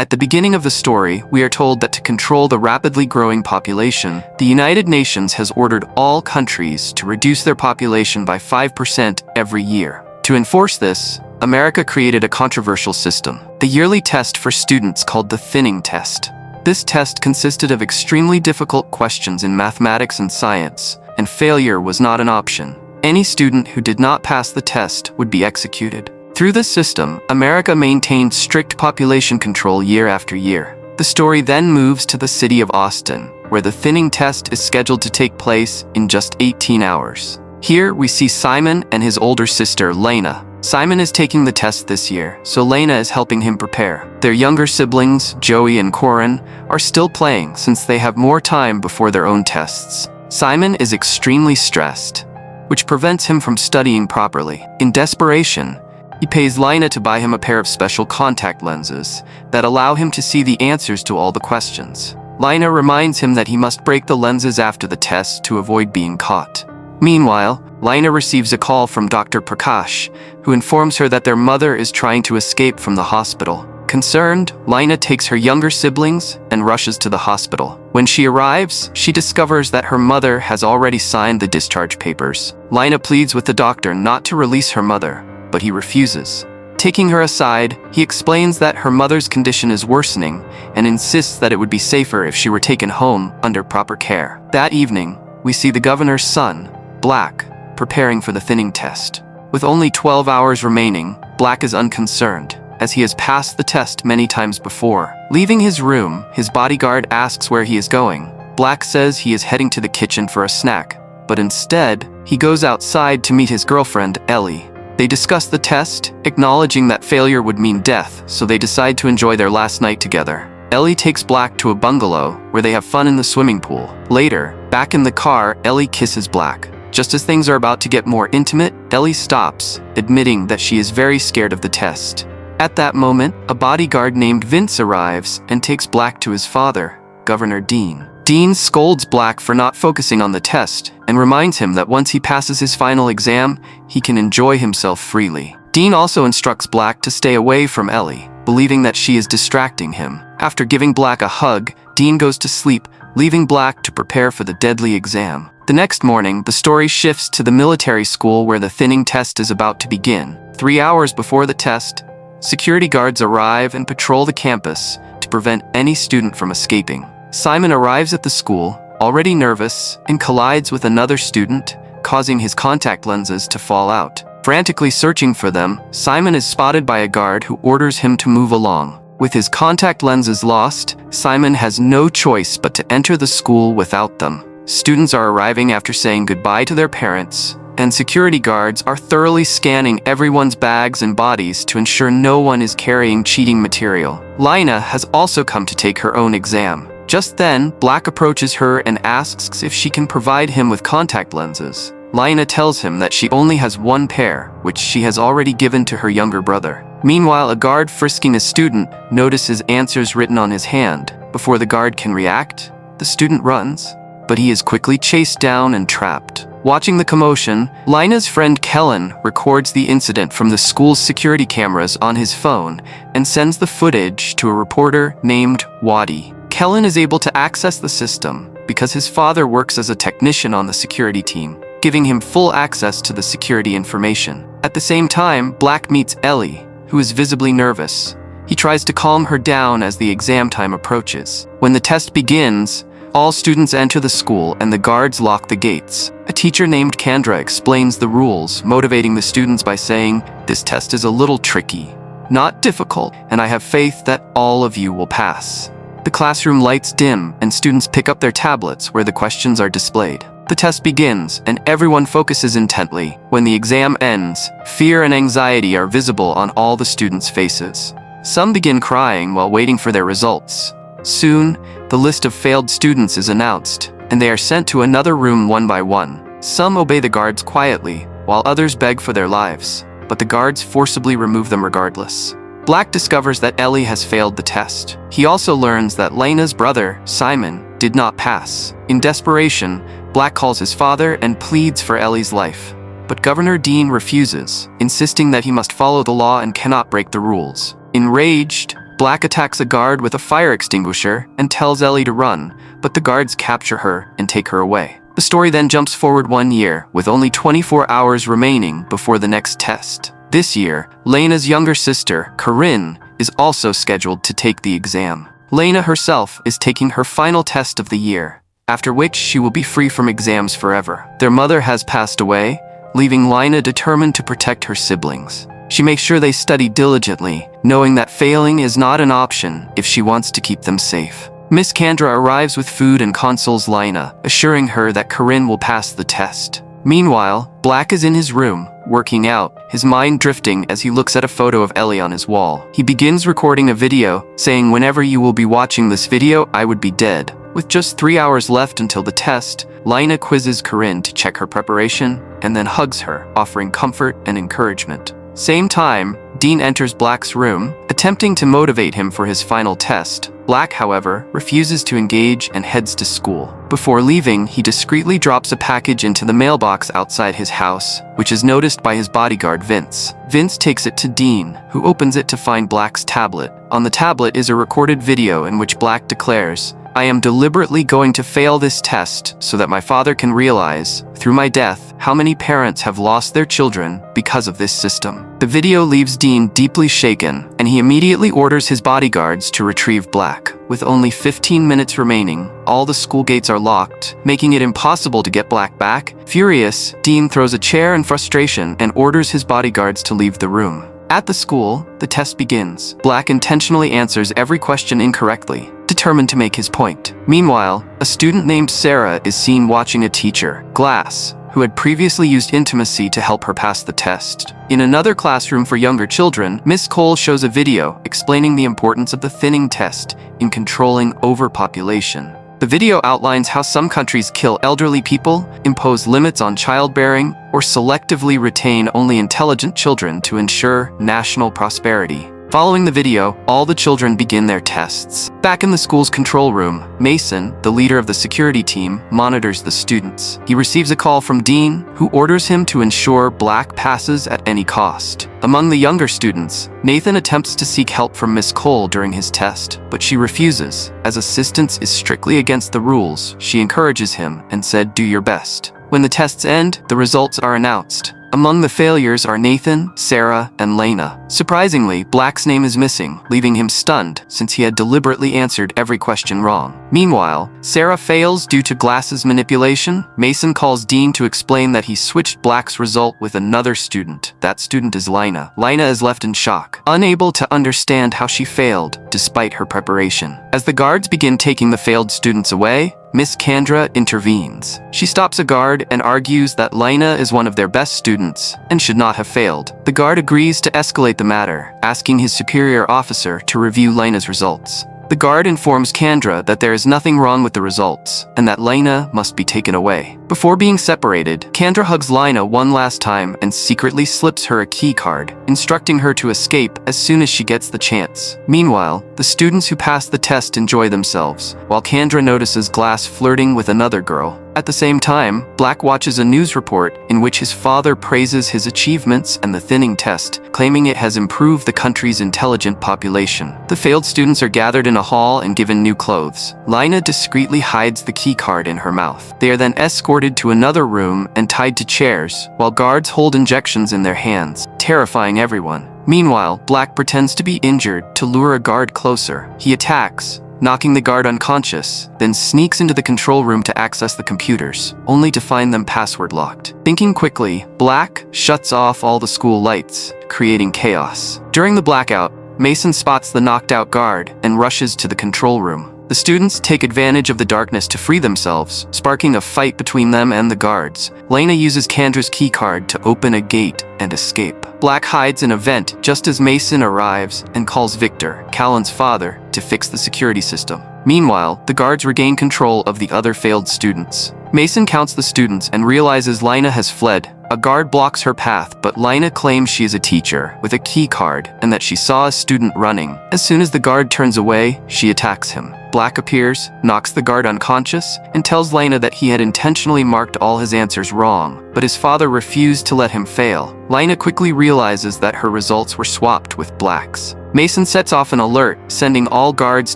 At the beginning of the story, we are told that to control the rapidly growing population, the United Nations has ordered all countries to reduce their population by 5% every year. To enforce this, America created a controversial system, the yearly test for students called the thinning test. This test consisted of extremely difficult questions in mathematics and science, and failure was not an option. Any student who did not pass the test would be executed. Through this system, America maintained strict population control year after year. The story then moves to the city of Austin, where the thinning test is scheduled to take place in just 18 hours. Here, we see Simon and his older sister, Lena. Simon is taking the test this year, so Lena is helping him prepare. Their younger siblings, Joey and Corin, are still playing since they have more time before their own tests. Simon is extremely stressed, which prevents him from studying properly. In desperation, he pays Lena to buy him a pair of special contact lenses that allow him to see the answers to all the questions. Lena reminds him that he must break the lenses after the test to avoid being caught. Meanwhile, Lena receives a call from Dr. Prakash, who informs her that their mother is trying to escape from the hospital. Concerned, Lena takes her younger siblings and rushes to the hospital. When she arrives, she discovers that her mother has already signed the discharge papers. Lena pleads with the doctor not to release her mother, but he refuses. Taking her aside, he explains that her mother's condition is worsening and insists that it would be safer if she were taken home under proper care. That evening, we see the governor's son, Black, preparing for the thinning test. With only 12 hours remaining, Black is unconcerned, as he has passed the test many times before. Leaving his room, his bodyguard asks where he is going. Black says he is heading to the kitchen for a snack, but instead, he goes outside to meet his girlfriend, Ellie. They discuss the test, acknowledging that failure would mean death, so they decide to enjoy their last night together. Ellie takes Black to a bungalow, where they have fun in the swimming pool. Later, back in the car, Ellie kisses Black. Just as things are about to get more intimate, Ellie stops, admitting that she is very scared of the test. At that moment, a bodyguard named Vince arrives and takes Black to his father, Governor Dean. Dean scolds Black for not focusing on the test and reminds him that once he passes his final exam, he can enjoy himself freely. Dean also instructs Black to stay away from Ellie, believing that she is distracting him. After giving Black a hug, Dean goes to sleep, leaving Black to prepare for the deadly exam. The next morning, the story shifts to the military school where the thinning test is about to begin. 3 hours before the test, security guards arrive and patrol the campus to prevent any student from escaping. Simon arrives at the school, already nervous, and collides with another student, causing his contact lenses to fall out. Frantically searching for them, Simon is spotted by a guard who orders him to move along. With his contact lenses lost, Simon has no choice but to enter the school without them. Students are arriving after saying goodbye to their parents, and security guards are thoroughly scanning everyone's bags and bodies to ensure no one is carrying cheating material. Lena has also come to take her own exam. Just then, Black approaches her and asks if she can provide him with contact lenses. Lena tells him that she only has one pair, which she has already given to her younger brother. Meanwhile, a guard frisking a student notices answers written on his hand. Before the guard can react, the student runs, but he is quickly chased down and trapped. Watching the commotion, Lena's friend Kellen records the incident from the school's security cameras on his phone and sends the footage to a reporter named Wadi. Kellen is able to access the system because his father works as a technician on the security team, giving him full access to the security information. At the same time, Black meets Ellie, who is visibly nervous. He tries to calm her down as the exam time approaches. When the test begins, all students enter the school and the guards lock the gates. A teacher named Kendra explains the rules, motivating the students by saying, "This test is a little tricky, not difficult, and I have faith that all of you will pass." The classroom lights dim and students pick up their tablets where the questions are displayed. The test begins and everyone focuses intently. When the exam ends, fear and anxiety are visible on all the students' faces. Some begin crying while waiting for their results. Soon, the list of failed students is announced, and they are sent to another room one by one. Some obey the guards quietly, while others beg for their lives, but the guards forcibly remove them regardless. Black discovers that Ellie has failed the test. He also learns that Lena's brother, Simon, did not pass. In desperation, Black calls his father and pleads for Ellie's life. But Governor Dean refuses, insisting that he must follow the law and cannot break the rules. Enraged, Black attacks a guard with a fire extinguisher and tells Ellie to run, but the guards capture her and take her away. The story then jumps forward 1 year, with only 24 hours remaining before the next test. This year, Lena's younger sister, Corinne, is also scheduled to take the exam. Lena herself is taking her final test of the year, after which she will be free from exams forever. Their mother has passed away, leaving Lena determined to protect her siblings. She makes sure they study diligently, knowing that failing is not an option if she wants to keep them safe. Miss Kandra arrives with food and consoles Lena, assuring her that Corinne will pass the test. Meanwhile, Black is in his room, working out, his mind drifting as he looks at a photo of Ellie on his wall. He begins recording a video, saying, "Whenever you will be watching this video, I would be dead." With just 3 hours left until the test, Lena quizzes Corinne to check her preparation, and then hugs her, offering comfort and encouragement. Same time, Dean enters Black's room, attempting to motivate him for his final test. Black, however, refuses to engage and heads to school. Before leaving, he discreetly drops a package into the mailbox outside his house, which is noticed by his bodyguard Vince. Vince takes it to Dean, who opens it to find Black's tablet. On the tablet is a recorded video in which Black declares, "I am deliberately going to fail this test so that my father can realize, through my death, how many parents have lost their children because of this system." The video leaves Dean deeply shaken, and he immediately orders his bodyguards to retrieve Black. With only 15 minutes remaining, all the school gates are locked, making it impossible to get Black back. Furious, Dean throws a chair in frustration and orders his bodyguards to leave the room. At the school, the test begins. Black intentionally answers every question incorrectly, determined to make his point. Meanwhile, a student named Sarah is seen watching a teacher, Glass, who had previously used intimacy to help her pass the test. In another classroom for younger children, Miss Cole shows a video explaining the importance of the thinning test in controlling overpopulation. The video outlines how some countries kill elderly people, impose limits on childbearing, or selectively retain only intelligent children to ensure national prosperity. Following the video, all the children begin their tests. Back in the school's control room, Mason, the leader of the security team, monitors the students. He receives a call from Dean, who orders him to ensure Black passes at any cost. Among the younger students, Nathan attempts to seek help from Miss Cole during his test, but she refuses. As assistance is strictly against the rules, she encourages him and said, "Do your best." When the tests end, the results are announced. Among the failures are Nathan, Sarah, and Lena. Surprisingly, Black's name is missing, leaving him stunned since he had deliberately answered every question wrong. Meanwhile, Sarah fails due to Glass's manipulation. Mason calls Dean to explain that he switched Black's result with another student. That student is Lena. Lena is left in shock, unable to understand how she failed despite her preparation. As the guards begin taking the failed students away, Miss Kandra intervenes. She stops a guard and argues that Lena is one of their best students and should not have failed. The guard agrees to escalate the matter, asking his superior officer to review Lena's results. The guard informs Kandra that there is nothing wrong with the results and that Lena must be taken away. Before being separated, Kandra hugs Lena one last time and secretly slips her a key card, instructing her to escape as soon as she gets the chance. Meanwhile, the students who pass the test enjoy themselves, while Kandra notices Glass flirting with another girl. At the same time, Black watches a news report in which his father praises his achievements and the thinning test, claiming it has improved the country's intelligent population. The failed students are gathered in a hall and given new clothes. Lena discreetly hides the key card in her mouth. They are then escorted to another room and tied to chairs, while guards hold injections in their hands, terrifying everyone. Meanwhile, Black pretends to be injured to lure a guard closer. He attacks, knocking the guard unconscious, then sneaks into the control room to access the computers, only to find them password locked. Thinking quickly, Black shuts off all the school lights, creating chaos. During the blackout, Mason spots the knocked out guard and rushes to the control room. The students take advantage of the darkness to free themselves, sparking a fight between them and the guards. Lena uses Kandra's keycard to open a gate and escape. Black hides in a vent just as Mason arrives and calls Victor, Callan's father, to fix the security system. Meanwhile, the guards regain control of the other failed students. Mason counts the students and realizes Lena has fled. A guard blocks her path, but Lena claims she is a teacher with a key card and that she saw a student running. As soon as the guard turns away, she attacks him. Black appears, knocks the guard unconscious, and tells Lena that he had intentionally marked all his answers wrong, but his father refused to let him fail. Lena quickly realizes that her results were swapped with Black's. Mason sets off an alert, sending all guards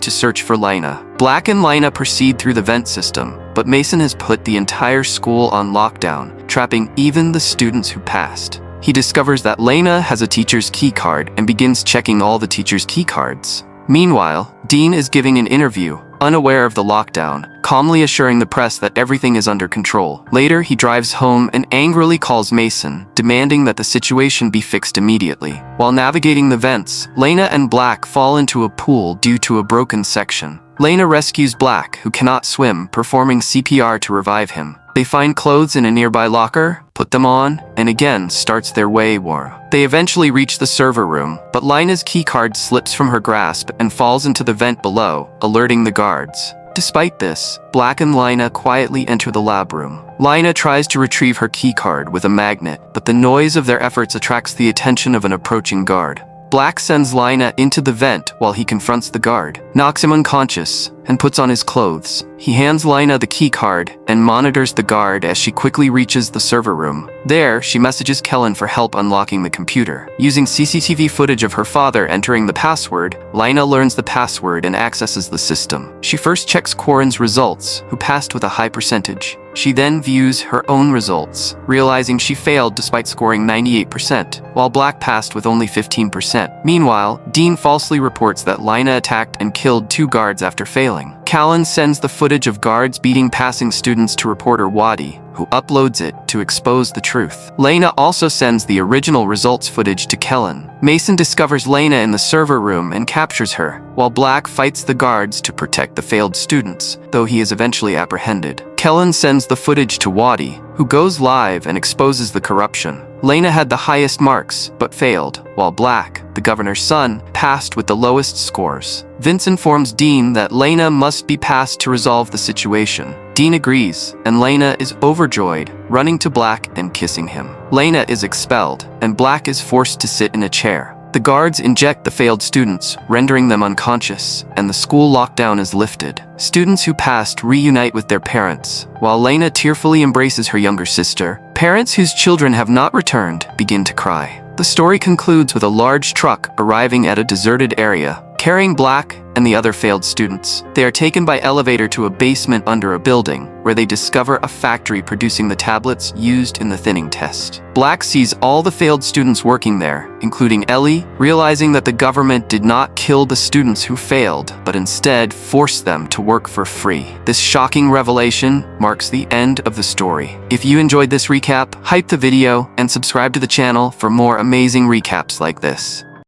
to search for Lena. Black and Lena proceed through the vent system, but Mason has put the entire school on lockdown, trapping even the students who passed. He discovers that Lena has a teacher's keycard and begins checking all the teacher's keycards. Meanwhile, Dean is giving an interview, unaware of the lockdown, calmly assuring the press that everything is under control. Later, he drives home and angrily calls Mason, demanding that the situation be fixed immediately. While navigating the vents, Lena and Black fall into a pool due to a broken section. Lena rescues Black, who cannot swim, performing CPR to revive him. They find clothes in a nearby locker, put them on, and again starts their way war. They eventually reach the server room, but Lena's keycard slips from her grasp and falls into the vent below, alerting the guards. Despite this, Black and Lena quietly enter the lab room. Lena tries to retrieve her keycard with a magnet, but the noise of their efforts attracts the attention of an approaching guard. Black sends Lena into the vent while he confronts the guard, knocks him unconscious, and puts on his clothes. He hands Lena the keycard and monitors the guard as she quickly reaches the server room. There, she messages Kellen for help unlocking the computer. Using CCTV footage of her father entering the password, Lena learns the password and accesses the system. She first checks Corin's results, who passed with a high percentage. She then views her own results, realizing she failed despite scoring 98%, while Black passed with only 15%. Meanwhile, Dean falsely reports that Lena attacked and killed 2 guards after failing. Callan sends the footage of guards beating passing students to reporter Wadi, who uploads it to expose the truth. Lena also sends the original results footage to Kellen. Mason discovers Lena in the server room and captures her, while Black fights the guards to protect the failed students, though he is eventually apprehended. Kellen sends the footage to Wadi, who goes live and exposes the corruption. Lena had the highest marks, but failed, while Black, the governor's son, passed with the lowest scores. Vince informs Dean that Lena must be passed to resolve the situation. Dean agrees, and Lena is overjoyed, running to Black and kissing him. Lena is expelled, and Black is forced to sit in a chair. The guards inject the failed students, rendering them unconscious, and the school lockdown is lifted. Students who passed reunite with their parents, while Lena tearfully embraces her younger sister. Parents whose children have not returned begin to cry. The story concludes with a large truck arriving at a deserted area, carrying Black and the other failed students. They are taken by elevator to a basement under a building, where they discover a factory producing the tablets used in the thinning test. Black sees all the failed students working there, including Ellie, realizing that the government did not kill the students who failed, but instead forced them to work for free. This shocking revelation marks the end of the story. If you enjoyed this recap, hype the video and subscribe to the channel for more amazing recaps like this.